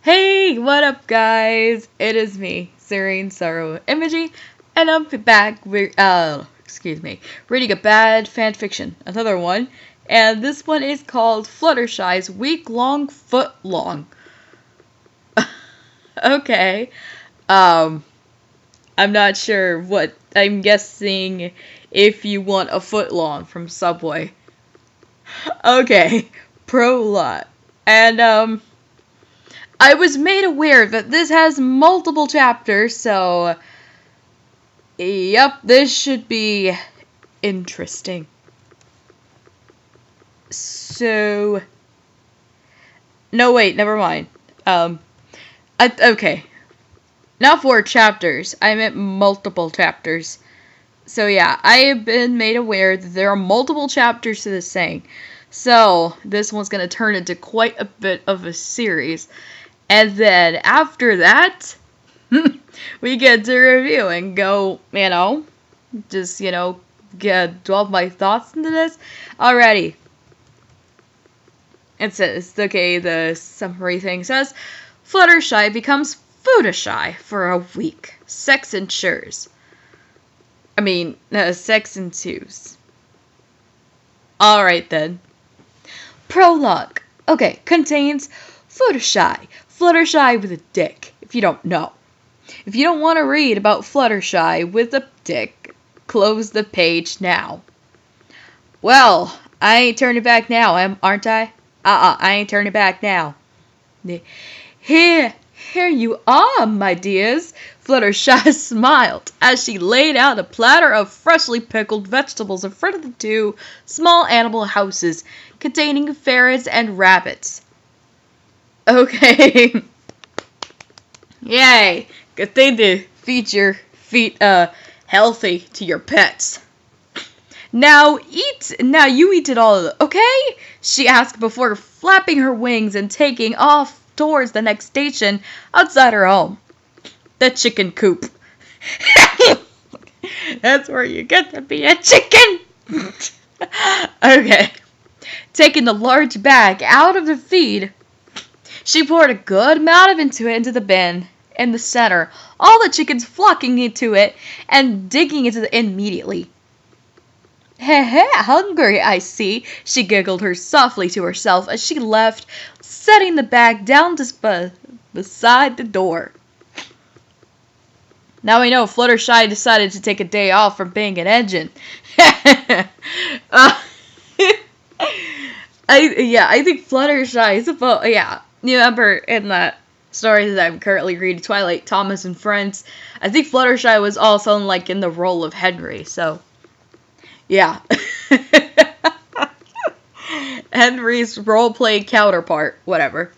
Hey, what up, guys? It is me, SearingSorrow Emoji, and I'm back with, reading a bad fanfiction, another one, and this one is called Fluttershy's Week-Long Footlong. Okay, I'm not sure what, I'm guessing if you want a footlong from Subway. Okay, prologue, and, I was made aware that this has multiple chapters, so yep, this should be interesting. So, no, wait, never mind. Okay, not 4 chapters, I meant multiple chapters. So yeah, I have been made aware that there are multiple chapters to this thing. So, this one's gonna turn into quite a bit of a series. And then after that, we get to review and go, just, drop my thoughts into this. Alrighty. It says, okay, the summary thing says, Fluttershy becomes Foodashy for a week. Sex ensures. Sex ensues. Alright then. Prologue. Okay, contains Foodashy. Fluttershy with a dick, if you don't know. If you don't want to read about Fluttershy with a dick, close the page now. Well, I ain't turning back now, aren't I? I ain't turning back now. Here you are, my dears. Fluttershy smiled as she laid out a platter of freshly pickled vegetables in front of the 2 small animal houses containing ferrets and rabbits. Okay. Yay. Good thing to feed your feet healthy to your pets. Now you eat it all, okay? She asked before flapping her wings and taking off towards the next station outside her home. The chicken coop. That's where you get to be a chicken. Okay. Taking the large bag out of the feed, she poured a good amount of it into the bin in the center, all the chickens flocking into it and digging into it immediately. Heh, hungry, I see, she giggled softly to herself as she left, setting the bag down beside the door. Now we know Fluttershy decided to take a day off from being an engine. I think Fluttershy is about, you remember in that story that I'm currently reading, Twilight, Thomas and Friends, I think Fluttershy was also in the role of Henry, so, yeah. Henry's roleplay counterpart, whatever.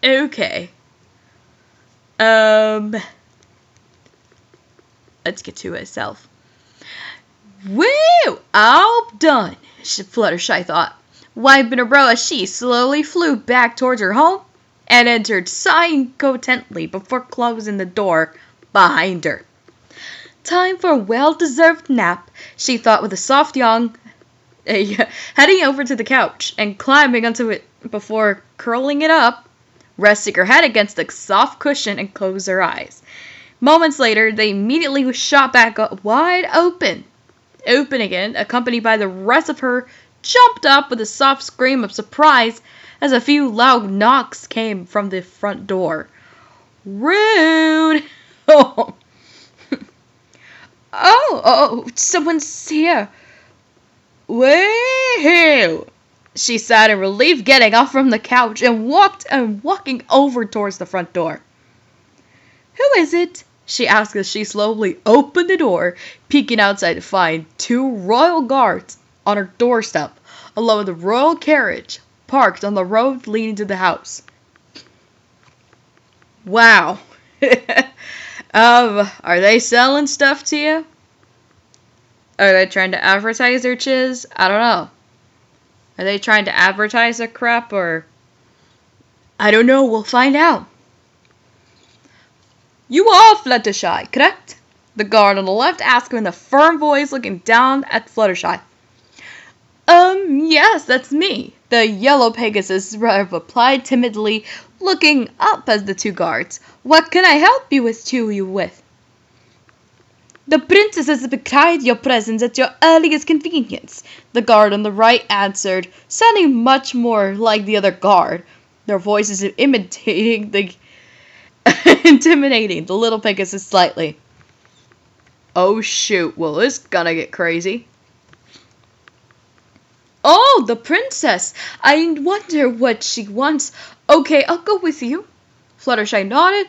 Okay. Let's get to itself. Woo! All done, Fluttershy thought. Wiping her brow as she slowly flew back towards her home and entered, sighing contentedly before closing the door behind her. Time for a well-deserved nap, she thought with a soft yawn, heading over to the couch and climbing onto it before curling it up, resting her head against the soft cushion and closed her eyes. Moments later, they immediately shot back up wide open. Open again, accompanied by the rest of her, jumped up with a soft scream of surprise as a few loud knocks came from the front door. Rude! Oh, someone's here. Woo! She sighed in relief, getting off from the couch and walking over towards the front door. Who is it? She asked as she slowly opened the door, peeking outside to find 2 royal guards on her doorstep, along with a royal carriage parked on the road leading to the house. Wow. Are they selling stuff to you? Are they trying to advertise their chiz? I don't know. Are they trying to advertise their crap, or... I don't know, we'll find out. You are Fluttershy, correct? The guard on the left asked in a firm voice, looking down at Fluttershy. Yes, that's me. The yellow Pegasus replied timidly, looking up at the two guards. "What can I help you with? "The princess has betrayed your presence at your earliest convenience," the guard on the right answered, sounding much more like the other guard, their voices intimidating the little Pegasus slightly. "Oh shoot, well this is gonna get crazy." "Oh, the princess! I wonder what she wants. Okay, I'll go with you." Fluttershy nodded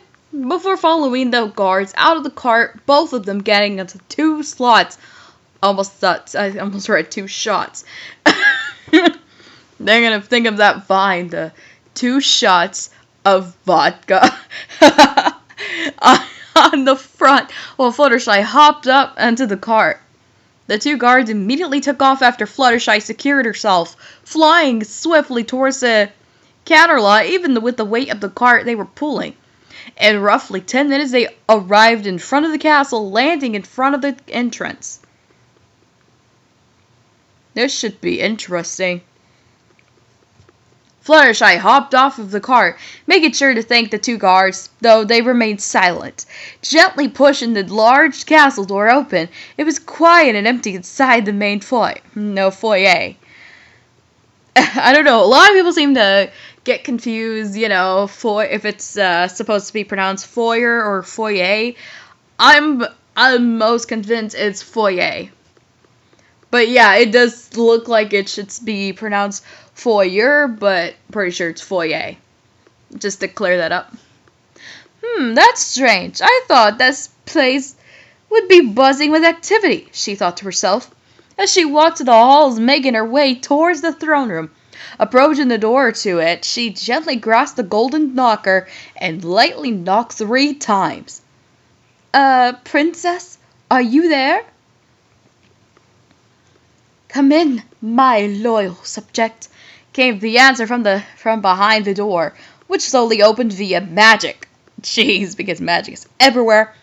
before following the guards out of the cart, both of them getting into 2 slots. I almost read 2 shots. They're gonna think of that Vine, the 2 shots of vodka on the front, while Fluttershy hopped up into the cart. The 2 guards immediately took off after Fluttershy secured herself, flying swiftly towards the counter lot, even with the weight of the cart they were pulling. In roughly 10 minutes, they arrived in front of the castle, landing in front of the entrance. This should be interesting. Fluttershy hopped off of the cart, making sure to thank the 2 guards, though they remained silent. Gently pushing the large castle door open, it was quiet and empty inside the main foyer. I don't know, a lot of people seem to get confused, if it's supposed to be pronounced foyer or foyer. I'm most convinced it's foyer. But yeah, it does look like it should be pronounced foyer, but pretty sure it's foyer. Just to clear that up. That's strange. I thought this place would be buzzing with activity, she thought to herself, as she walked to the halls, making her way towards the throne room. Approaching the door to it, she gently grasped the golden knocker and lightly knocked 3 times. Princess, are you there?" "Come in, my loyal subject," came the answer from behind the door, which slowly opened via magic. Jeez, because magic is everywhere.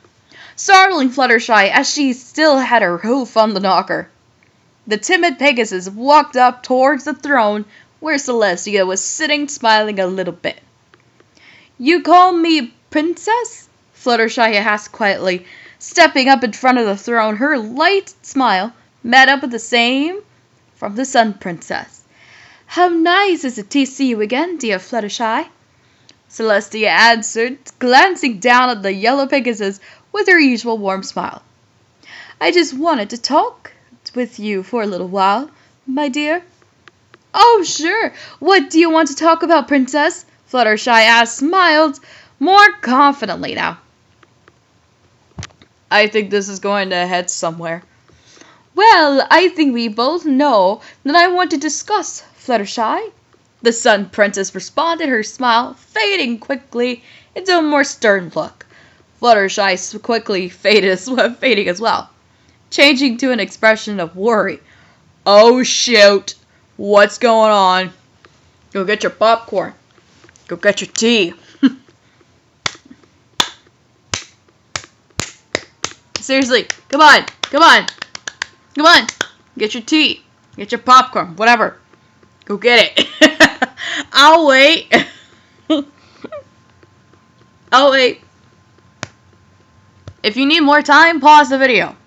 Startling Fluttershy as she still had her hoof on the knocker. The timid Pegasus walked up towards the throne where Celestia was sitting, smiling a little bit. "You call me princess?" Fluttershy asked quietly, stepping up in front of the throne. Her light smile met up with the same from the Sun Princess. "How nice is it to see you again, dear Fluttershy?" Celestia answered, glancing down at the yellow Pegasus with her usual warm smile. "I just wanted to talk with you for a little while, my dear." "Oh, sure. What do you want to talk about, Princess?" Fluttershy asked, smiled more confidently now. I think this is going to head somewhere. "Well, I think we both know that I want to discuss, Fluttershy," the Sun Princess responded, her smile fading quickly into a more stern look. Fluttershy quickly fading as well, changing to an expression of worry. "Oh, shoot. What's going on? Go get your popcorn. Go get your tea." Seriously, come on. Get your tea. Get your popcorn. Whatever. Go get it. I'll wait. I'll wait. If you need more time, pause the video.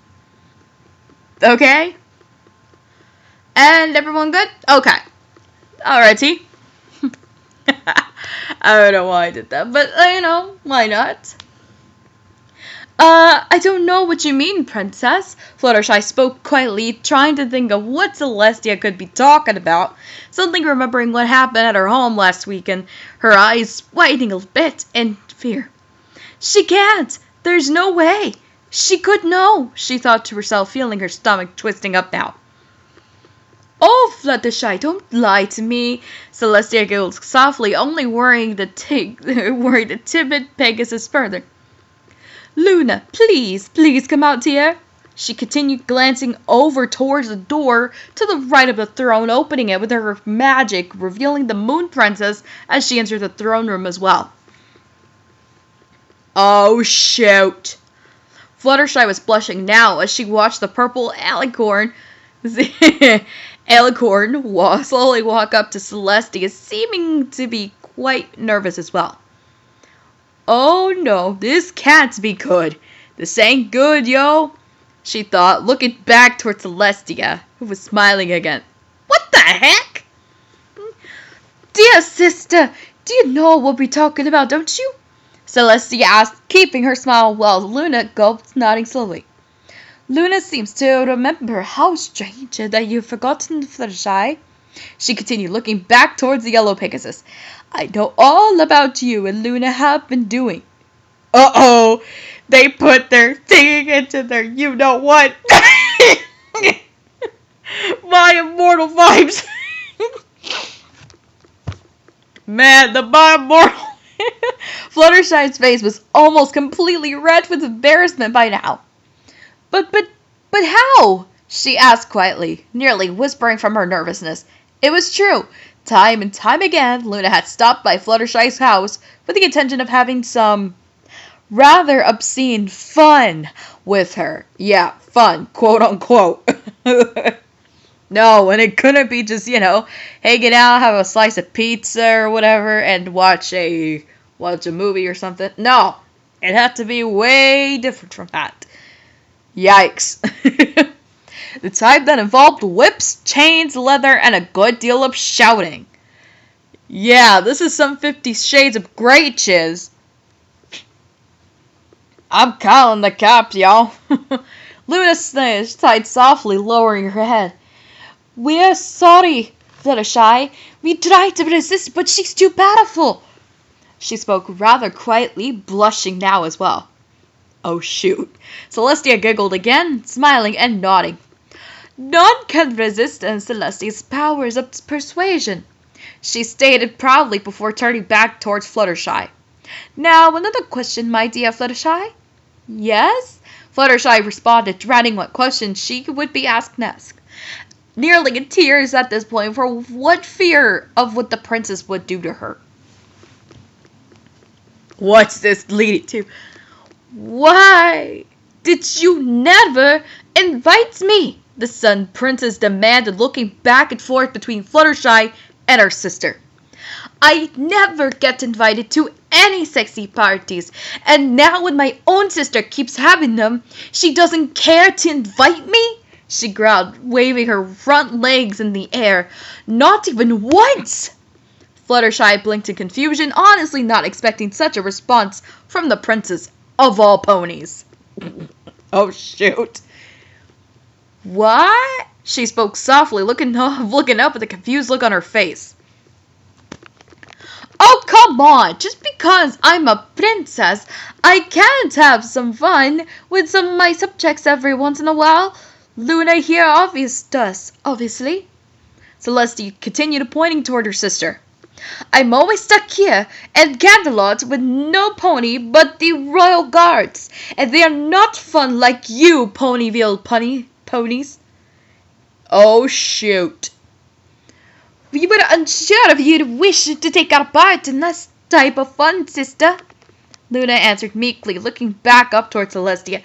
Okay? And everyone good? Okay. Alrighty. I don't know why I did that, but, why not? I don't know what you mean, Princess." Fluttershy spoke quietly, trying to think of what Celestia could be talking about, suddenly remembering what happened at her home last week, and her eyes widening a bit in fear. "She can't! There's no way! She could know!" she thought to herself, feeling her stomach twisting up now. "Oh, Fluttershy, don't lie to me," Celestia giggled softly, only worrying the timid Pegasus further. "Luna, please come out here," she continued, glancing over towards the door to the right of the throne, opening it with her magic, revealing the Moon Princess as she entered the throne room as well. "Oh, shoot." Fluttershy was blushing now as she watched the purple alicorn Alicorn slowly walked up to Celestia, seeming to be quite nervous as well. Oh no, this can't be good. This ain't good, yo, she thought, looking back towards Celestia, who was smiling again. What the heck? Dear sister, do you know what we're talking about, don't you? Celestia asked, keeping her smile while Luna gulped, nodding slowly. Luna seems to remember. How strange that you've forgotten, Fluttershy. She continued, looking back towards the yellow Pegasus. I know all about you and Luna have been doing. Uh-oh! They put their thing into their you-know-what. My immortal vibes. Man, the my immortal. Fluttershy's face was almost completely red with embarrassment by now. But how? She asked quietly, nearly whispering from her nervousness. It was true. Time and time again, Luna had stopped by Fluttershy's house with the intention of having some rather obscene fun with her. Yeah, fun, quote unquote. No, and it couldn't be just, hanging out, have a slice of pizza or whatever, and watch a movie or something. No, it had to be way different from that. Yikes. The type that involved whips, chains, leather, and a good deal of shouting. Yeah, this is some 50 Shades of Grey chiz. I'm calling the cops, y'all. Luna sighed softly, lowering her head. We're sorry, Fluttershy. We tried to resist, but she's too powerful. She spoke rather quietly, blushing now as well. Oh, shoot. Celestia giggled again, smiling and nodding. None can resist Celestia's powers of persuasion, she stated proudly before turning back towards Fluttershy. Now, another question, my dear Fluttershy. Yes? Fluttershy responded, dreading what question she would be asked next. Nearly in tears at this point for what fear of what the princess would do to her. What's this leading to? Why did you never invite me? The Sun Princess demanded, looking back and forth between Fluttershy and her sister. I never get invited to any sexy parties, and now when my own sister keeps having them, she doesn't care to invite me? She growled, waving her front legs in the air. Not even once! Fluttershy blinked in confusion, honestly not expecting such a response from the princess of all ponies. Oh, shoot. What? She spoke softly, looking up with a confused look on her face. Oh, come on! Just because I'm a princess, I can't have some fun with some of my subjects every once in a while. Luna here obviously. Celestia continued pointing toward her sister. I'm always stuck here at Canterlot with no pony but the royal guards, and they are not fun like you, Ponyville ponies. Oh, shoot. We were unsure if you'd wish to take our part in this type of fun, sister, Luna answered meekly, looking back up towards Celestia.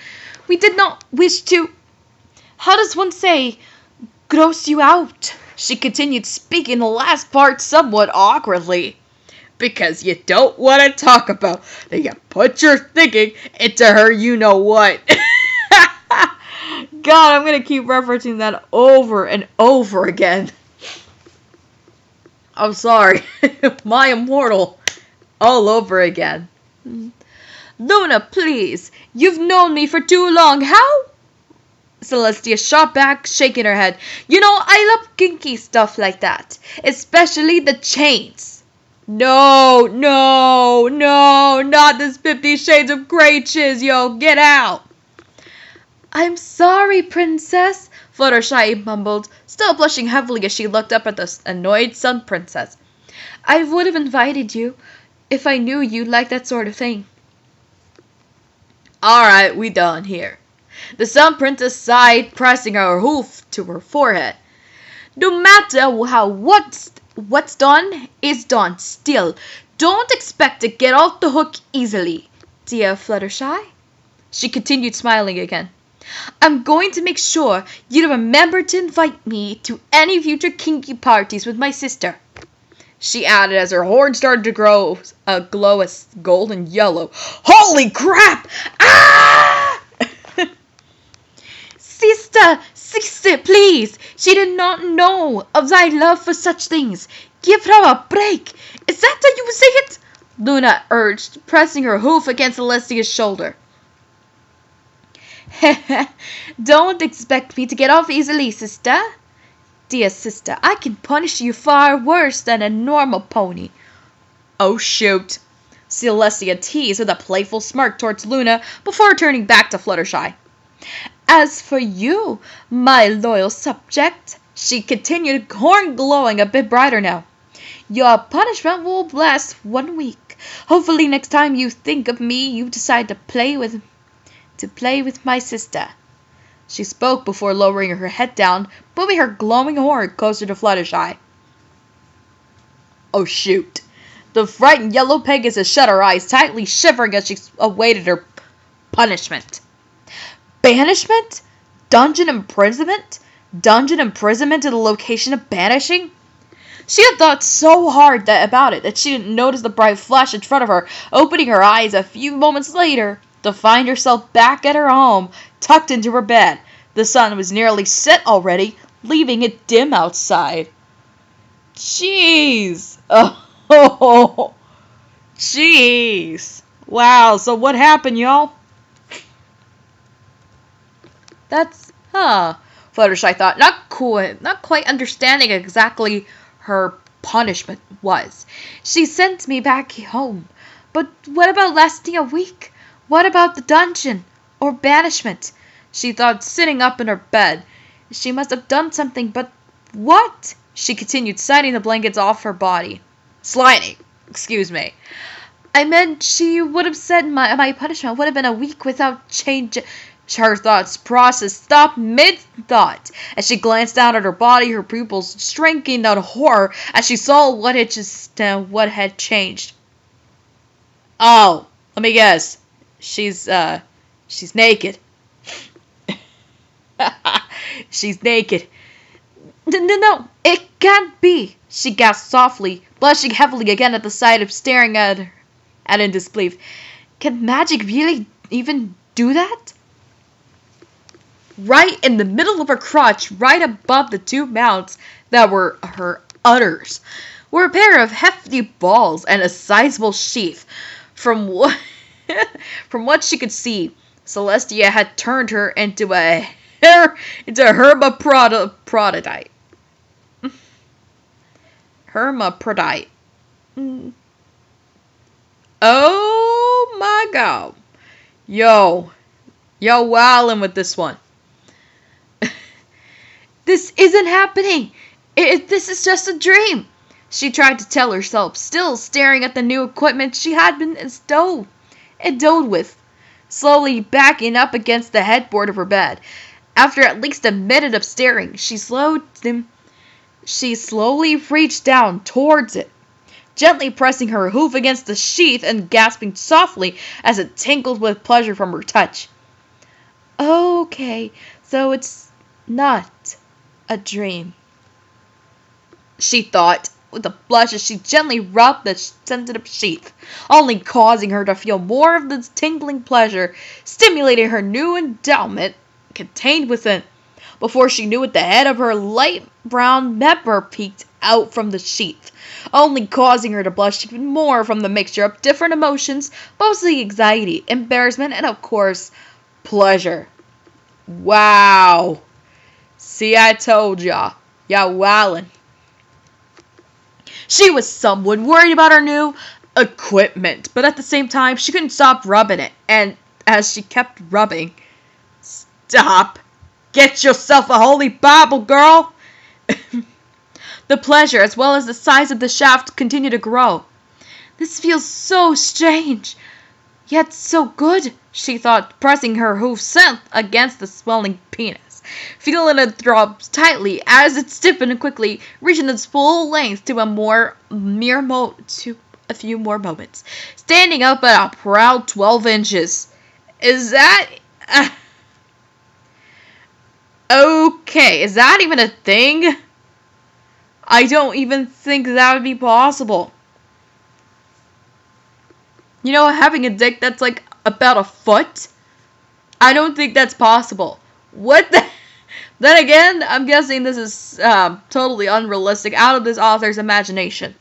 We did not wish to, how does one say, gross you out. She continued, speaking the last part somewhat awkwardly. Because you don't want to talk about that you put your thinking into her you-know-what. God, I'm going to keep referencing that over and over again. I'm sorry. My immortal. All over again. Luna, please. You've known me for too long. How? Celestia shot back, shaking her head. You know, I love kinky stuff like that. Especially the chains. No, not this 50 Shades of Grey chiz, yo. Get out. I'm sorry, princess, Fluttershy mumbled, still blushing heavily as she looked up at the annoyed Sun Princess. I would have invited you if I knew you liked that sort of thing. Alright, we done here. The Sun Princess sighed, pressing her hoof to her forehead. No matter how what's done is done. Still, don't expect to get off the hook easily, dear Fluttershy. She continued smiling again. I'm going to make sure you remember to invite me to any future kinky parties with my sister," she added as her horn started to glow a golden yellow. "Holy crap! Ah!" Sister, please. She did not know of thy love for such things. Give her a break. Is that how you say it?" Luna urged, pressing her hoof against Celestia's shoulder. "Don't expect me to get off easily, sister. Dear sister, I can punish you far worse than a normal pony." "Oh, shoot," Celestia teased with a playful smirk towards Luna before turning back to Fluttershy. "As for you, my loyal subject," she continued, horn glowing a bit brighter now, "your punishment will last 1 week. Hopefully next time you think of me, you decide to play with my sister." She spoke before lowering her head down, moving her glowing horn closer to Fluttershy. "Oh, shoot." The frightened yellow Pegasus shut her eyes tightly, shivering as she awaited her punishment. Banishment? Dungeon imprisonment? Dungeon imprisonment to the location of banishing? She had thought so hard about it that she didn't notice the bright flash in front of her, opening her eyes a few moments later to find herself back at her home, tucked into her bed. The sun was nearly set already, leaving it dim outside. Jeez! Oh, jeez! Wow, so what happened, y'all? That's, Fluttershy thought, not quite understanding exactly her punishment was. "She sent me back home. But what about lasting a week? What about the dungeon? Or banishment?" she thought, sitting up in her bed. She must have done something, but what? She continued, sliding the blankets off her body. Excuse me. "I meant she would have said my punishment would have been a week without change." Her thoughts process stopped mid-thought as she glanced down at her body, her pupils shrinking out of horror as she saw what had changed. "Oh, let me guess. She's naked." "She's naked." No, it can't be," she gasped softly, blushing heavily again at the sight of staring at in disbelief. "Can magic really even do that?" Right in the middle of her crotch, right above the 2 mounts that were her udders, were a pair of hefty balls and a sizable sheath. From what she could see, Celestia had turned her into a hermaphrodite. Hermaphrodite. Oh my god. Yo wildin' with this one. "This isn't happening. This is just a dream," she tried to tell herself, still staring at the new equipment she had been endowed with, slowly backing up against the headboard of her bed. After at least a minute of staring, she slowly reached down towards it, gently pressing her hoof against the sheath and gasping softly as it tingled with pleasure from her touch. "Okay, so it's not a dream," she thought, with a blush as she gently rubbed the sensitive sheath, only causing her to feel more of the tingling pleasure stimulating her new endowment contained within. Before she knew it, the head of her light brown member peeked out from the sheath, only causing her to blush even more from the mixture of different emotions, mostly anxiety, embarrassment, and of course, pleasure. Wow. See, I told y'all. Y'all wildin'. She was somewhat worried about her new equipment, but at the same time, she couldn't stop rubbing it. And as she kept rubbing, "Stop! Get yourself a holy Bible, girl!" The pleasure, as well as the size of the shaft, continued to grow. "This feels so strange, yet so good," she thought, pressing her hoof against the swelling penis, feeling it throb tightly as it stiffened quickly, reaching its full length to a few more moments, standing up at a proud 12 inches. Is that... Okay, is that even a thing? I don't even think that would be possible. You know, having a dick that's like about a foot? I don't think that's possible. What the... Then again, I'm guessing this is totally unrealistic, out of this author's imagination.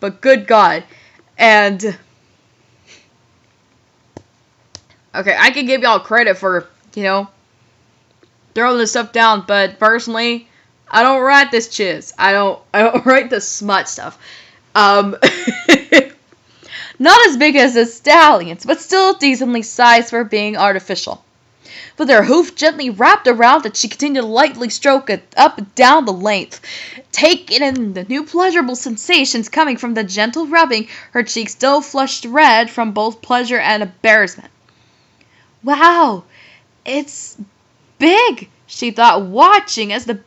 But good God. And... okay, I can give y'all credit for, you know, throwing this stuff down, but personally, I don't write this chiz. I don't write the smut stuff. Not as big as the stallions, but still decently sized for being artificial. With her hoof gently wrapped around it, she continued to lightly stroke it up and down the length, taking in the new pleasurable sensations coming from the gentle rubbing, her cheeks still flushed red from both pleasure and embarrassment. Wow, it's big, she thought, watching as the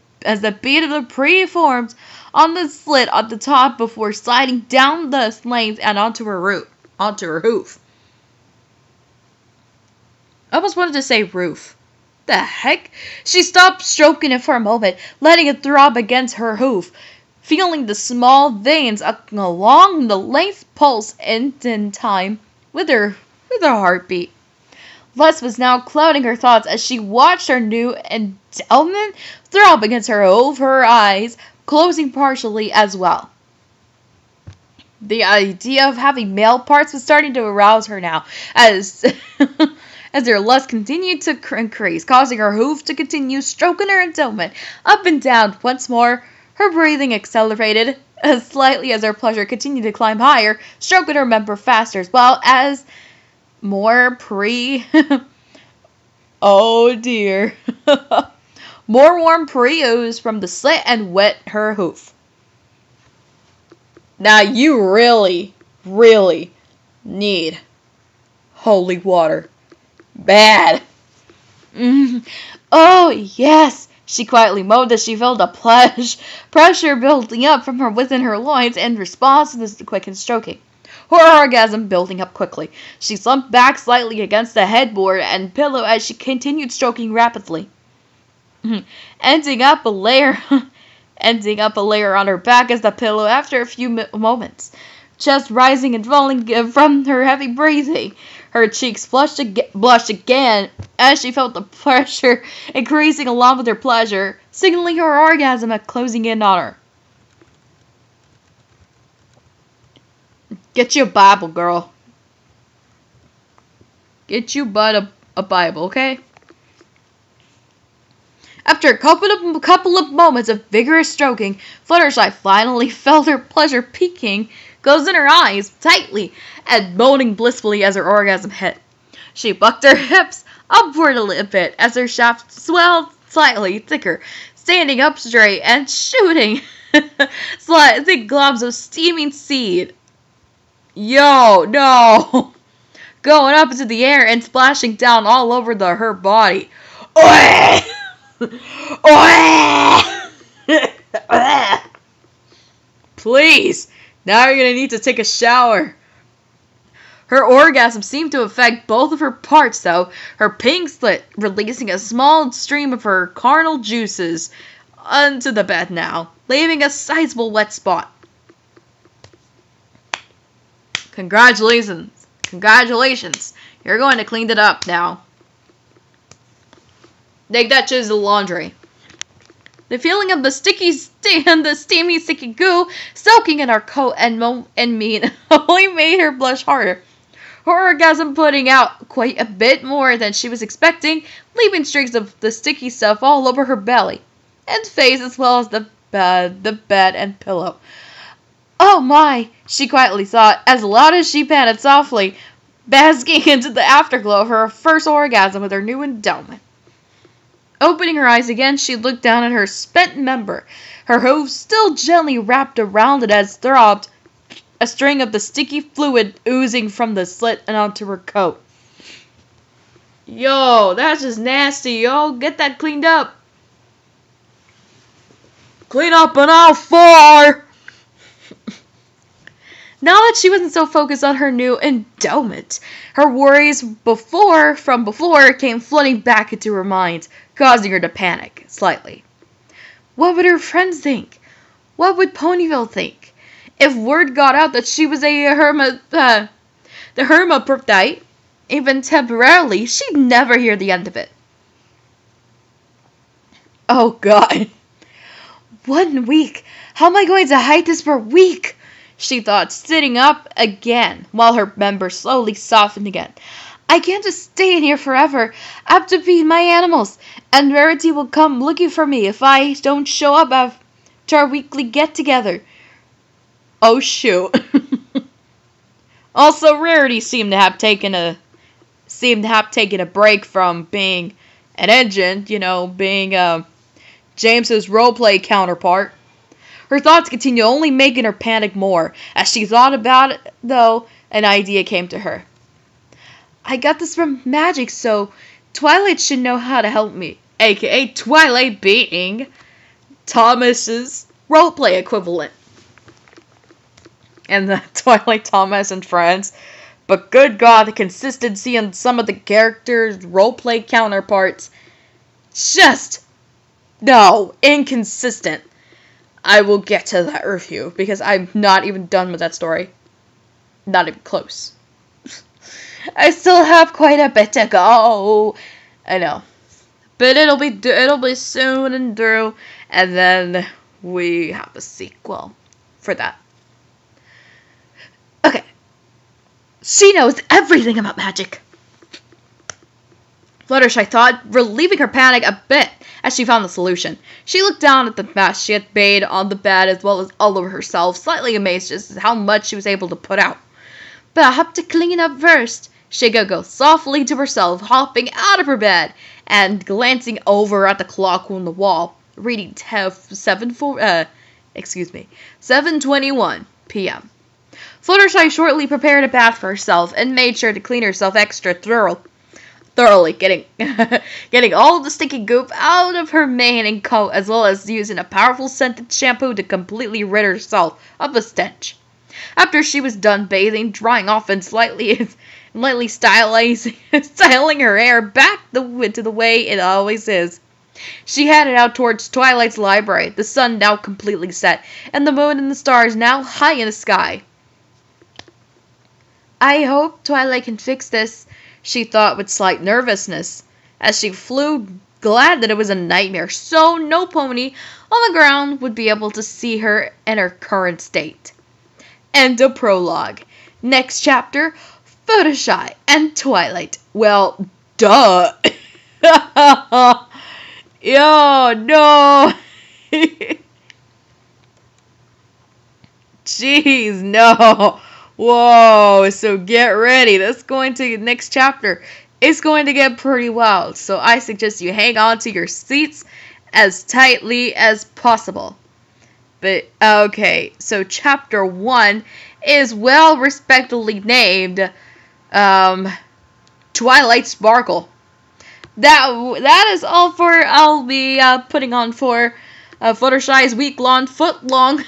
bead of the preformed on the slit at the top before sliding down the length and onto her hoof. I almost wanted to say roof. The heck? She stopped stroking it for a moment, letting it throb against her hoof, feeling the small veins along the length pulse in time with her heartbeat. Lust was now clouding her thoughts as she watched her new endowment throb against her eyes, closing partially as well. The idea of having male parts was starting to arouse her now, as her lust continued to increase, causing her hoof to continue stroking her endowment up and down once more. Her breathing accelerated slightly as her pleasure continued to climb higher, stroking her member faster as well as more oh dear. More warm pre-ooze from the slit and wet her hoof. Now you really, really need holy water. Bad. Oh, yes, she quietly moaned as she felt a pressure building up from within her loins in response to this quickened stroking. Her orgasm building up quickly. She slumped back slightly against the headboard and pillow as she continued stroking rapidly. ending up a layer on her back as the pillow after a few moments. Chest rising and falling from her heavy breathing. Her cheeks blushed again as she felt the pressure increasing along with her pleasure, signaling her orgasm at closing in on her. Get you a Bible, girl. Get you a Bible, okay? After a couple of moments of vigorous stroking, Fluttershy finally felt her pleasure peaking, closing her eyes tightly and moaning blissfully as her orgasm hit. She bucked her hips upward a little bit as her shaft swelled slightly thicker, standing up straight and shooting thick globs of steaming seed. Yo, no! Going up into the air and splashing down all over her body. Please, now you're gonna need to take a shower. Her orgasm seemed to affect both of her parts, though, her pink slit releasing a small stream of her carnal juices onto the bed now, leaving a sizable wet spot. Congratulations. You're going to clean it up now. Take that to the laundry. The feeling of the steamy sticky goo soaking in her coat and meat only made her blush harder. Her orgasm putting out quite a bit more than she was expecting, leaving streaks of the sticky stuff all over her belly and face as well as the bed and pillow. Oh my, she quietly thought, as loud as she panted softly, basking into the afterglow of her first orgasm with her new endowment. Opening her eyes again, she looked down at her spent member, her hoof still gently wrapped around it as throbbed a string of the sticky fluid oozing from the slit and onto her coat. Yo, that's just nasty, yo. Get that cleaned up. Clean up on all four! Now that she wasn't so focused on her new endowment, her worries from before came flooding back into her mind. causing her to panic slightly. What would her friends think? What would Ponyville think? If word got out that she was the hermaphrodite, even temporarily, she'd never hear the end of it. Oh God. 1 week. How am I going to hide this for a week? She thought, sitting up again, while her members slowly softened again. I can't just stay in here forever. I have to feed my animals, and Rarity will come looking for me if I don't show up after our weekly get-together. Oh, shoot. Also, Rarity seemed to have taken a break from being an engine, being James's roleplay counterpart. Her thoughts continued, only making her panic more. As she thought about it, though, an idea came to her. I got this from magic, so Twilight should know how to help me. AKA Twilight being Thomas's roleplay equivalent. And the Twilight Thomas and Friends. But good God, the consistency in some of the characters' roleplay counterparts. Inconsistent. I will get to that review, because I'm not even done with that story. Not even close. I still have quite a bit to go. I know. But it'll be soon and through, and then we have a sequel for that. Okay. She knows everything about magic. Fluttershy thought, relieving her panic a bit as she found the solution. She looked down at the mess she had made on the bed as well as all over herself, slightly amazed just at how much she was able to put out. But I have to clean up first, she giggled softly to herself, hopping out of her bed and glancing over at the clock on the wall, reading 7:21 p.m. Fluttershy shortly prepared a bath for herself and made sure to clean herself extra thoroughly, getting all the sticky goop out of her mane and coat, as well as using a powerful scented shampoo to completely rid herself of the stench. After she was done bathing, drying off, and lightly styling her hair back to the way it always is, she headed out towards Twilight's library, the sun now completely set, and the moon and the stars now high in the sky. I hope Twilight can fix this, she thought with slight nervousness, as she flew, glad that it was a nightmare, so no pony on the ground would be able to see her in her current state. End of prologue. Next chapter, Fluttershy and Twilight. Well, duh. Yo, no. Jeez, no. Whoa, so get ready. Next chapter is going to get pretty wild. So I suggest you hang on to your seats as tightly as possible. But, okay, so chapter 1 is well respectfully named, Twilight Sparkle. That is all I'll be putting on for Fluttershy's week-long foot-long.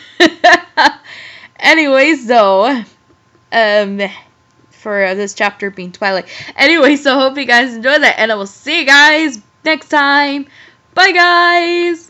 Anyways, though, for this chapter being Twilight. Anyway, so hope you guys enjoyed that, and I will see you guys next time. Bye, guys!